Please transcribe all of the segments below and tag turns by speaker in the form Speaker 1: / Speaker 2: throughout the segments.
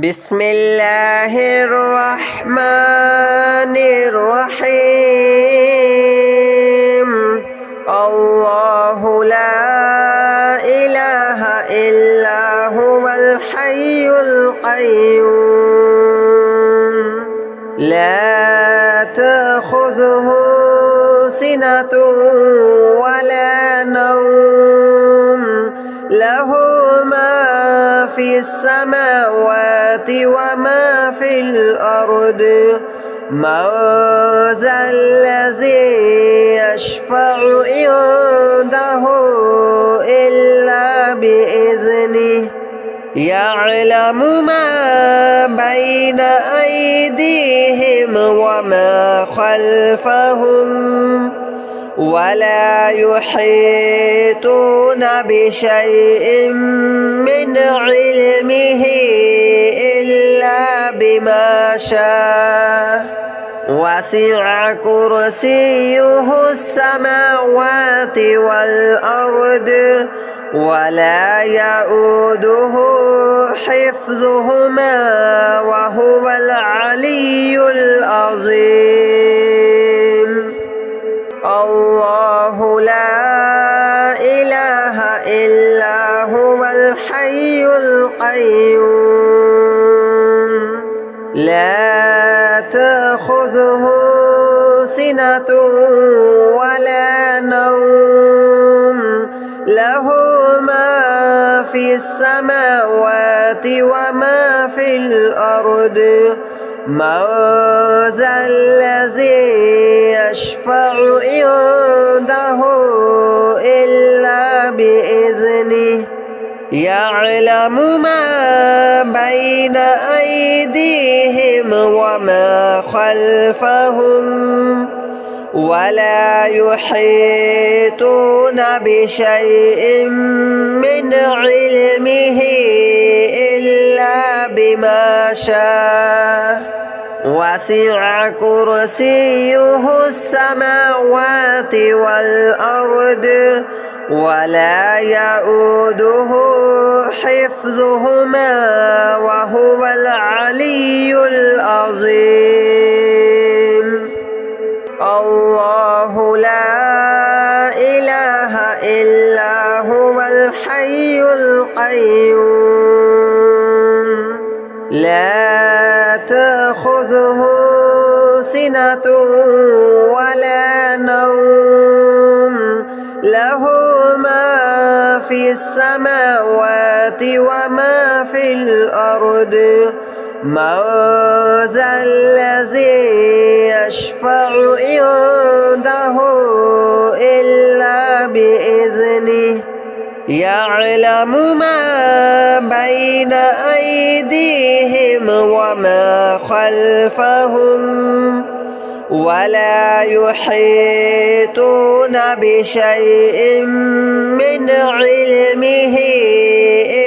Speaker 1: بسم الله الرحمن الرحيم. الله لا إله إلا هو الحي القيوم لا تأخذه سنة ولا نوم له ما في السماوات وما في الأرض من ذا الذي يشفع عنده إلا بإذنه يعلم ما بين أيديهم وما خلفهم ولا يحيطون بشيء من علمه إلا بما شاء وسع كرسيه السماوات والأرض ولا يؤوده حفظهما وهو العلي العظيم. الله لا إله إلا هو الحي القيوم لا تأخذه سنة ولا نوم له ما في السماوات وما في الأرض من ذا الذي يشفع عنده إلا بإذنه يعلم ما بين أيديهم وما خلفهم ولا يحيطون بشيء من علمه إلا بما شاء وسع كرسيه السماوات والأرض ولا يؤوده حفظهما وهو العلي العظيم. الله لا إله إلا هو الحي القيوم لا تأخذه سنة ولا نوم له ما في السماوات وما في الأرض من ذا الذي يشفع عنده إلا بإذنه يعلم ما بين أيديهم وما خلفهم ولا يحيطون بشيء من علمه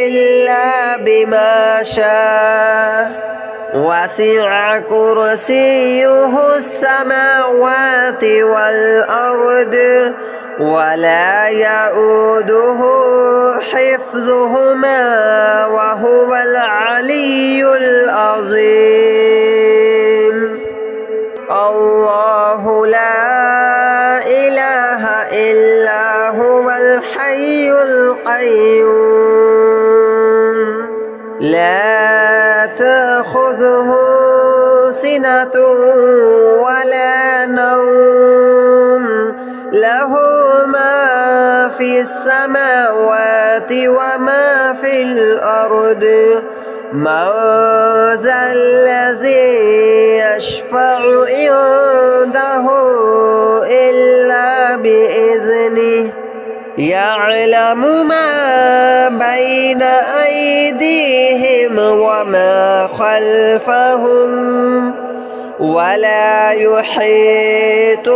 Speaker 1: إلا بما شاء وسع كرسيه السماوات والأرض ولا يؤوده حفظهما وهو العلي العظيم. الله لا إله إلا هو الحي القيوم لا تأخذه سنة ولا نوم له ما في السماوات وما في الأرض من ذا الذي يشفع عنده إلا بإذنه يعلم ما بين أيديهم وما خلفهم ولا يحيطون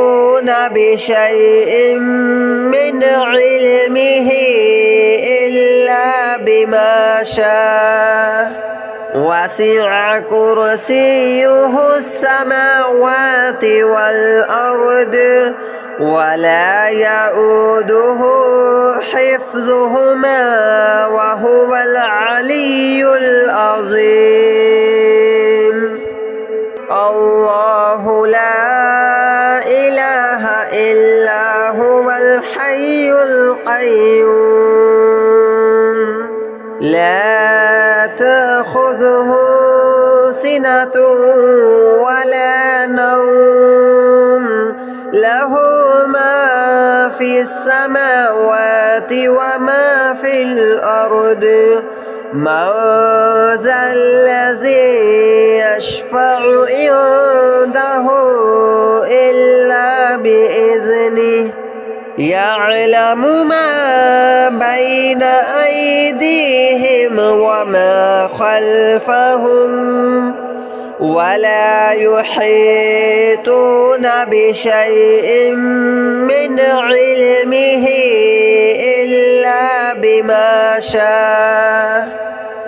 Speaker 1: بشيء من علمه إلا بما شاء وسع كرسيه السماوات والأرض ولا يؤوده حفظهما وهو العلي العظيم. الحي القيوم لا تأخذه سنة ولا نوم له ما في السماوات وما في الأرض من ذا الذي يشفع عنده إلا بإذنه يعلم ما بين أيديهم وما خلفهم ولا يحيطون بشيء من علمه إلا بما شاء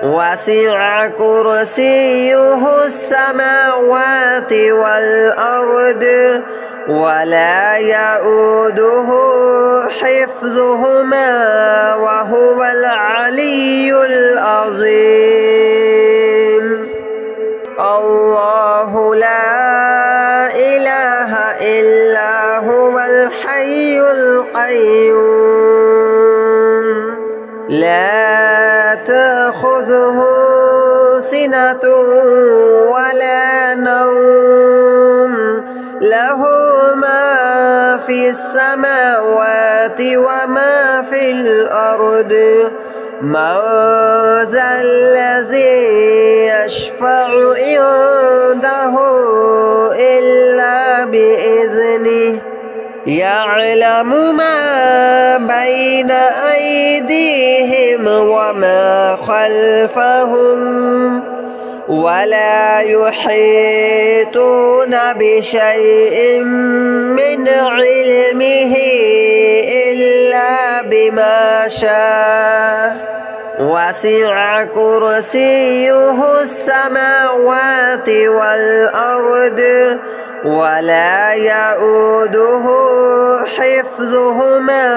Speaker 1: وسع كرسيه السماوات والأرض ولا يؤوده حفظهما وهو العلي العظيم الله لا إله إلا هو الحي القيوم لا تأخذه سنة ولا نوم له ما في السماوات وما في الأرض من ذا الذي يشفع عنده إلا بإذنه يعلم ما بين أيديهم وما خلفهم ولا يحيطون بشيء من علمه إلا بما شاء وسع كرسيه السماوات والأرض ولا يؤوده حفظهما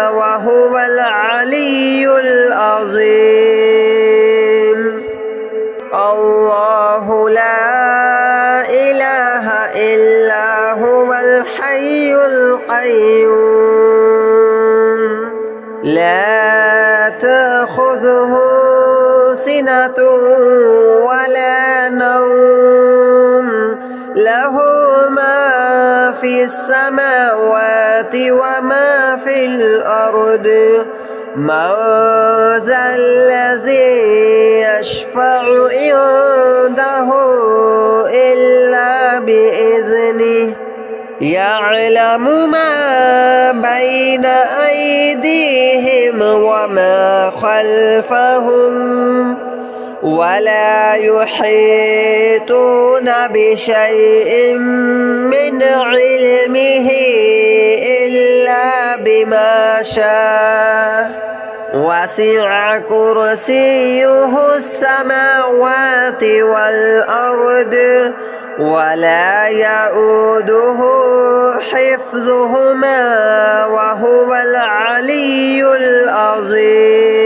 Speaker 1: وهو العلي العظيم الله لا إله إلا هو الحي القيوم لا تأخذه سنة ولا نوم له ما في السماوات وما في الأرض من ذا الذي يشفع عنده إلا بإذنه يعلم ما بين أيديهم وما خلفهم ولا يحيطون بشيء من علمه إلا بما شاء وسع كرسيه السماوات والأرض ولا يؤوده حفظهما وهو العلي العظيم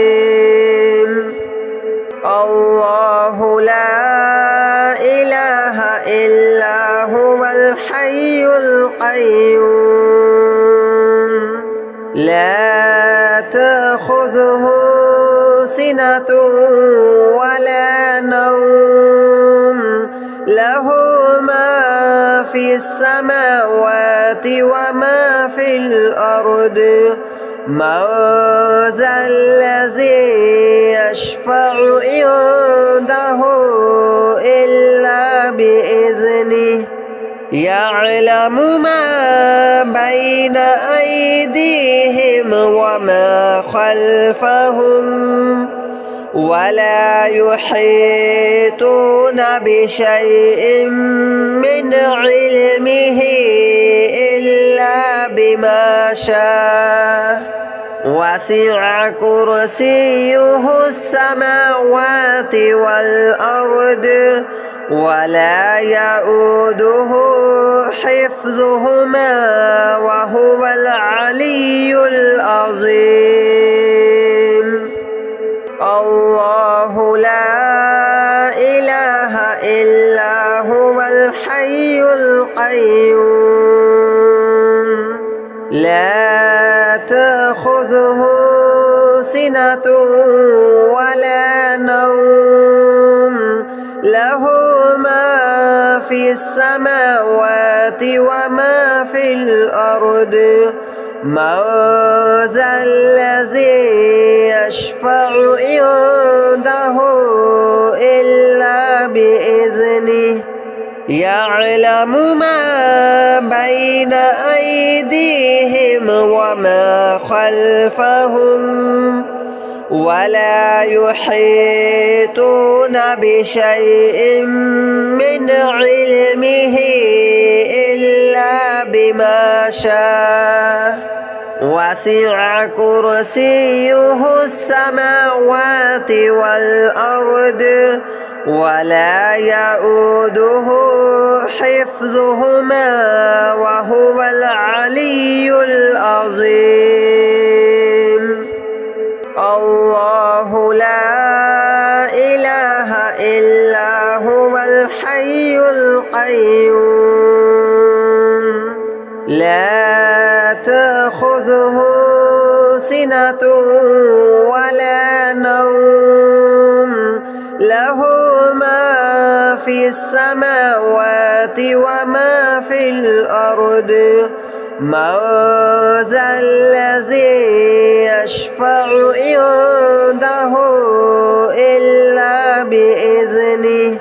Speaker 1: الله لا إله إلا هو الحي القيوم لا تأخذه سنة ولا نوم له ما في السماوات وما في الأرض من ذا الذي يشفع عنده إلا بإذنه يعلم ما بين أيديهم وما خلفهم ولا يحيطون بشيء من علمه إلا بما شاء وسع كرسيه السماوات والأرض ولا يؤوده حفظهما وهو العلي العظيم الله لا إله إلا هو الحي القيوم لا تأخذه سنة ولا نوم له ما في السماوات وما في الأرض من ذا الذي يشفع عنده إلا بإذنه يعلم ما بين أيديهم وما خلفهم ولا يحيطون بشيء من علمه إلا بما شاء وسع كرسيه السماوات والأرض ولا يؤوده حفظهما وهو العلي العظيم الله لا إله إلا هو الحي القيوم لا تأخذه سنة ولا نوم له ما في السماوات وما في الأرض من ذا الذي يشفع عنده إلا بإذنه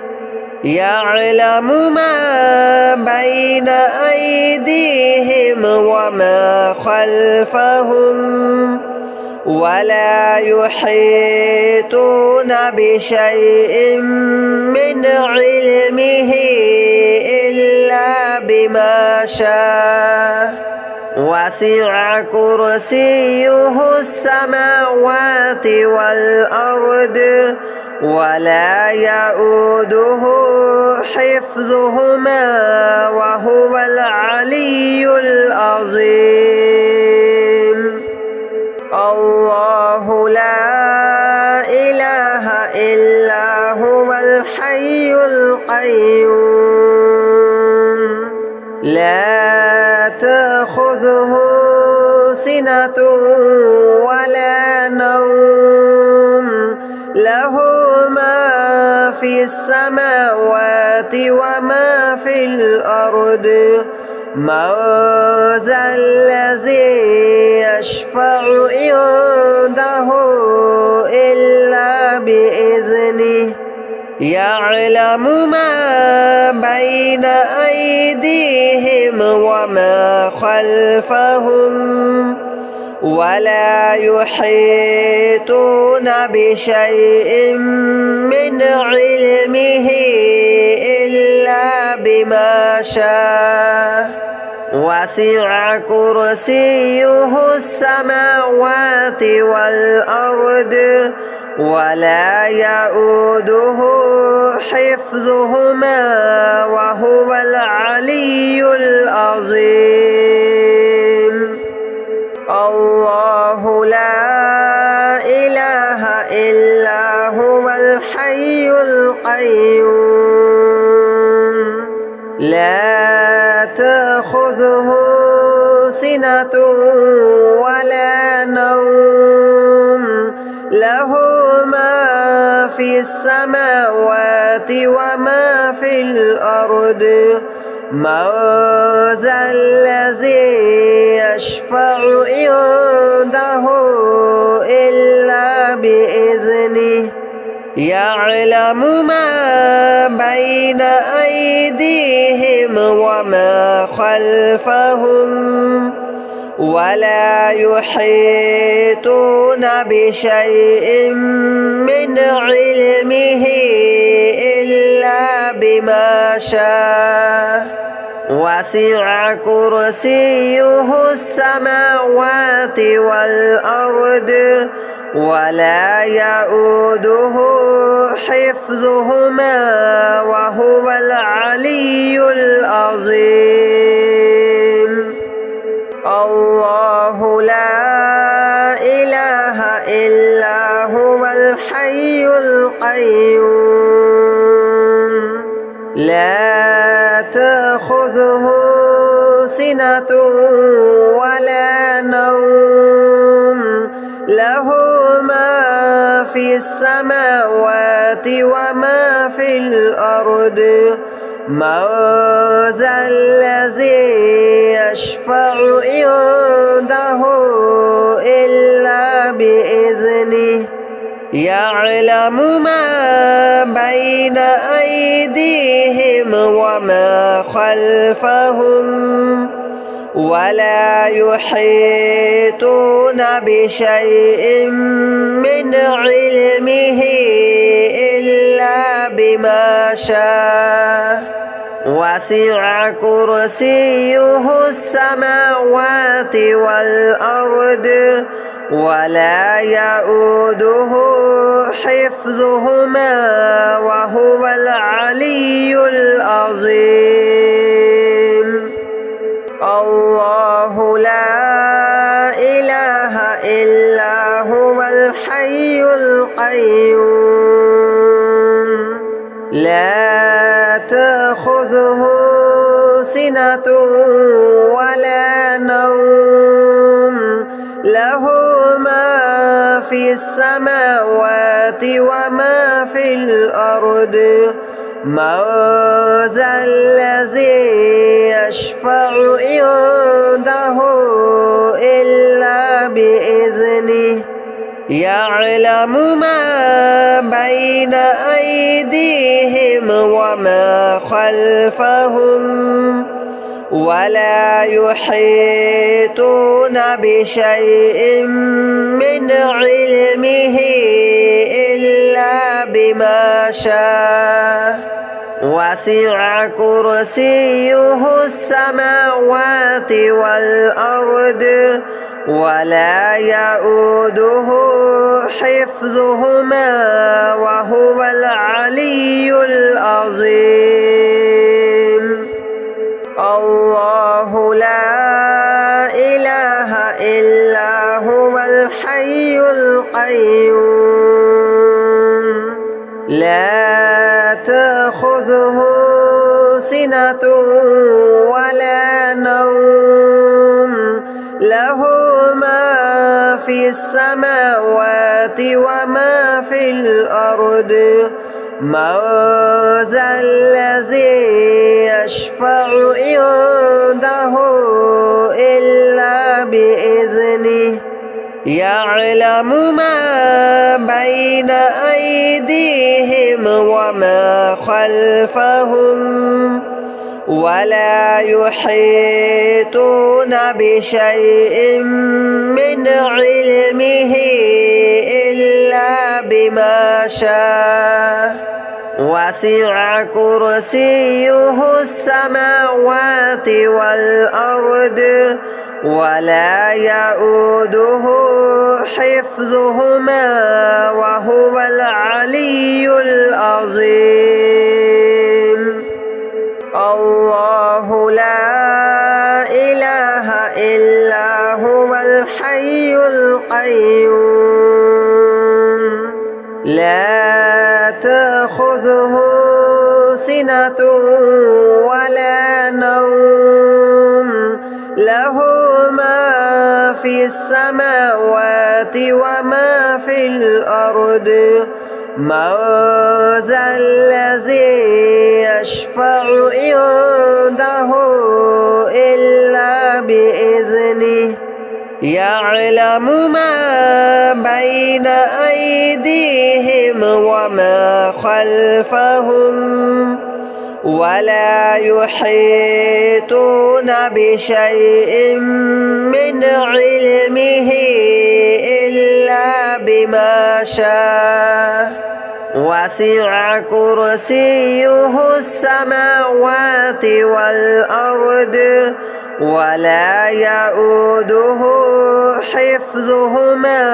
Speaker 1: يعلم ما بين أيديهم وما خلفهم ولا يحيطون بشيء من علمه إلا بما شاء وسع كرسيه السماوات والأرض ولا يؤوده حفظهما وهو العلي العظيم الله لا إله إلا هو الحي القيوم لا تأخذه سنة ولا نوم له ما في السماوات وما في الأرض من ذا الذي يشفع عنده إلا بإذنه يعلم ما بين أيديهم وما خلفهم ولا يحيطون بشيء من علمه إلا بما شاء وسع كرسيه السماوات والأرض ولا يؤوده حفظهما وهو العلي العظيم الله لا إله إلا هو الحي القيوم لا تأخذه سنة ولا نوم له ما في السماوات وما في الأرض من ذا الذي يشفع عنده إلا بإذنه يعلم ما بين أيديهم وما خلفهم ولا يحيطون بشيء من علمه إلا بما شاء وسع كرسيه السماوات والأرض ولا يؤوده حفظهما وهو العلي العظيم الله لا إله إلا هو الحي القيوم لا تأخذه سنة ولا نوم له ما في السماوات وما في الأرض من ذا الذي يشفع عنده إلا بإذنه يعلم ما بين أيديهم وما خلفهم ولا يحيطون بشيء من علمه إلا بما شاء وسع كرسيه السماوات والأرض ولا يؤوده حفظهما وهو العلي العظيم الله لا إله إلا هو الحي القيوم لا تأخذه سنة ولا نوم له ما في السماوات وما في الأرض من ذا الذي يشفع عنده إلا بإذنه يعلم ما بين أيديهم وما خلفهم ولا يحيطون بشيء من علمه إلا بما شاء وسع كرسيه السماوات والأرض ولا يؤوده حفظهما وهو العلي العظيم الله لا إله إلا هو الحي القيوم لا تأخذه سنة ولا نوم له ما في السماوات وما في الأرض من ذا الذي يشفع عنده إلا بإذنه يعلم ما بين أيديهم وما خلفهم ولا يحيطون بشيء من علمه إلا بما شاء وسع كرسيه السماوات والأرض ولا يؤوده حفظهما وهو العلي العظيم الله لا إله إلا هو الحي القيوم لا تأخذه سنة ولا نوم له ما في السماوات وما في الأرض من ذا الذي يشفع عنده إلا بإذنه يعلم ما بين أيديهم وما خلفهم ولا يحيطون بشيء من علمه إلا بما شاء وسع كرسيه السماوات والأرض ولا يؤوده حفظهما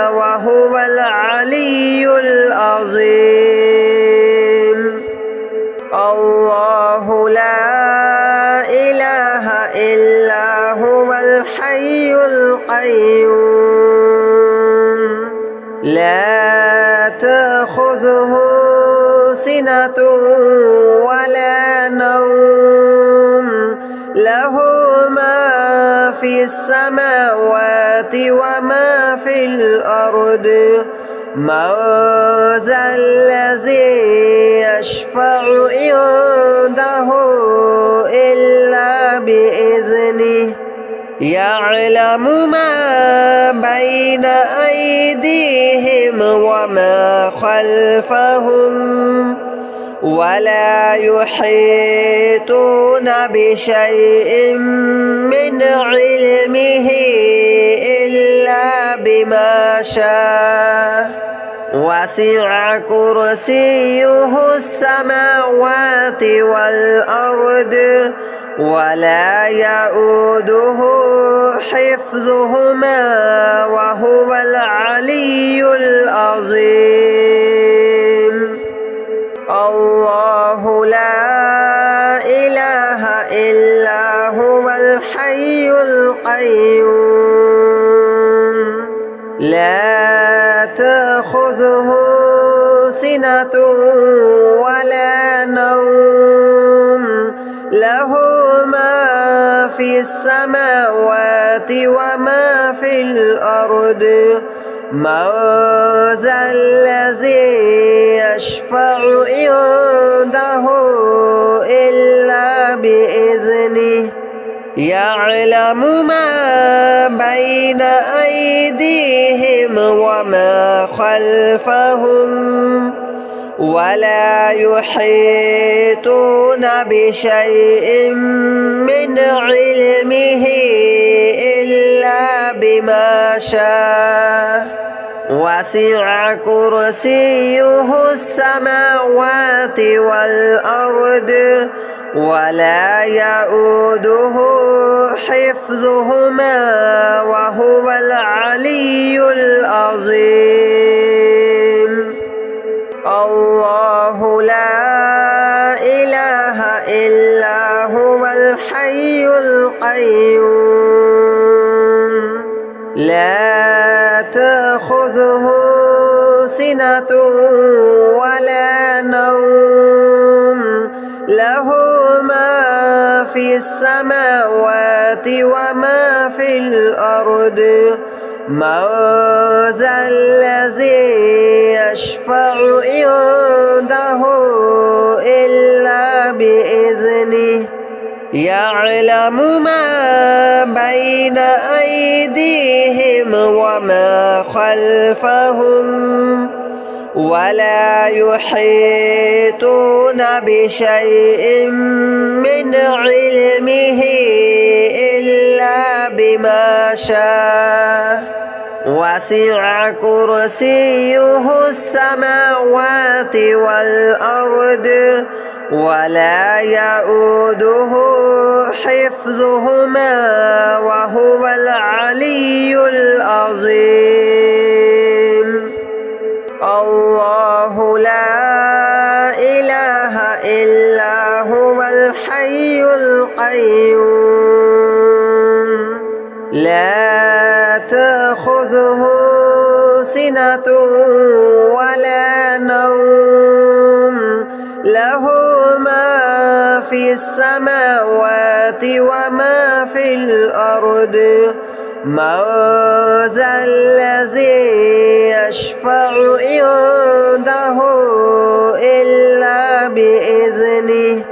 Speaker 1: وهو العلي العظيم الله لا إله إلا هو الحي القيوم لا تأخذه سنة ولا نوم له في السماوات وما في الأرض من ذا الذي يشفع عنده إلا بإذنه يعلم ما بين أيديهم وما خلفهم ولا يحيطون بشيء من علمه إلا بما شاء وسع كرسيه السماوات والأرض ولا يؤوده حفظهما وهو العلي العظيم الله لا إله إلا هو الحي القيوم لا تأخذه سنة ولا نوم له ما في السماوات وما في الأرض من ذا الذي يشفع عنده إلا بإذنه يعلم ما بين أيديهم وما خلفهم ولا يحيطون بشيء من علمه إلا بما شاء وسع كرسيه السماوات والأرض ولا يؤوده حفظهما وهو العلي العظيم الله لا إله إلا هو الحي القيوم لا تأخذه سنة ولا نوم له ما في السماوات وما في الأرض من ذا الذي يشفع عنده إلا بإذنه يعلم ما بين أيديهم وما خلفهم ولا يحيطون بشيء من علمه إلا بما شاء وسع كرسيه السماوات والأرض ولا يؤوده حفظهما وهو العلي العظيم الله لا إله إلا هو الحي القيوم لا تأخذه سنة ولا نوم له ما في السماوات وما في الأرض من ذا الذي يشفع عنده إلا بإذنه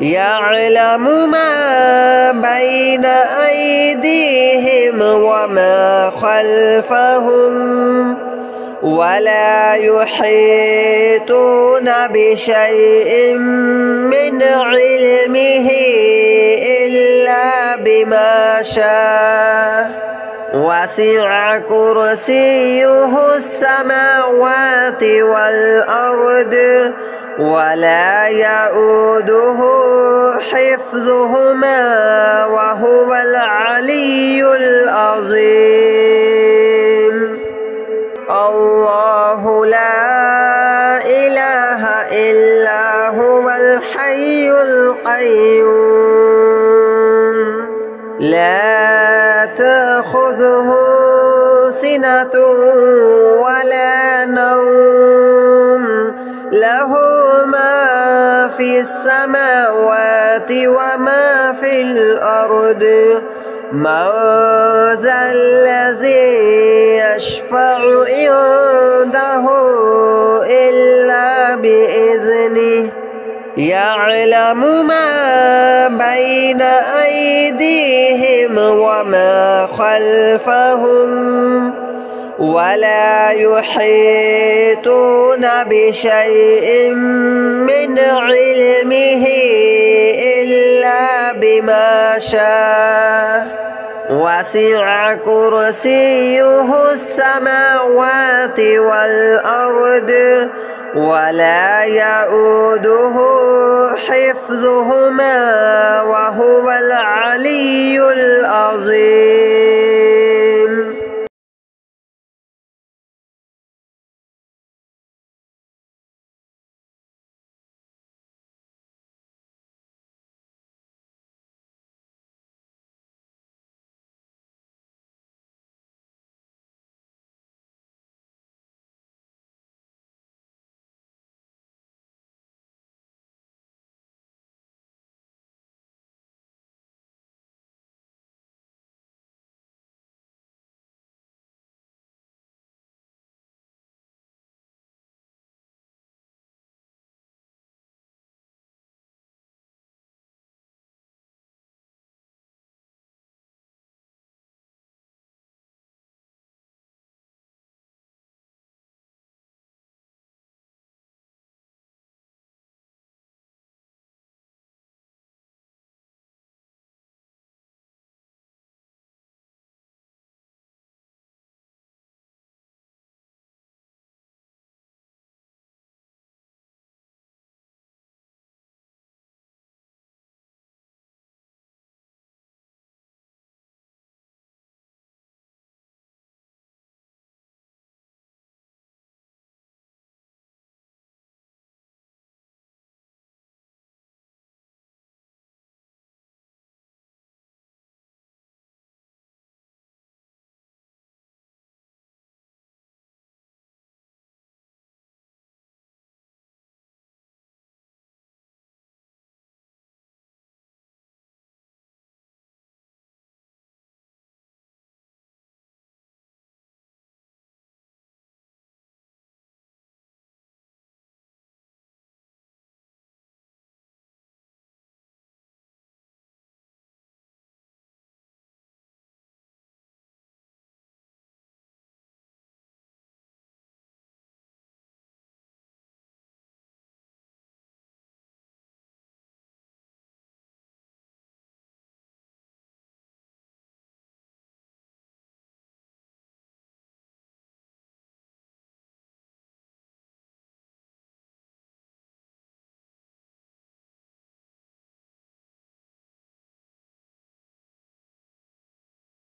Speaker 1: يعلم ما بين أيديهم وما خلفهم ولا يحيطون بشيء من علمه إلا بما شاء وسع كرسيه السماوات والأرض ولا يؤوده حفظهما وهو العلي العظيم الله لا إله إلا هو الحي القيوم لا تأخذه سنة ولا نوم له ما في السماوات وما في الأرض من ذا الذي يشفع عنده إلا بإذنه يعلم ما بين أيديهم وما خلفهم ولا يحيطون بشيء من علمه إلا بما شاء وسع كرسيه السماوات والأرض ولا يؤوده حفظهما وهو العلي العظيم.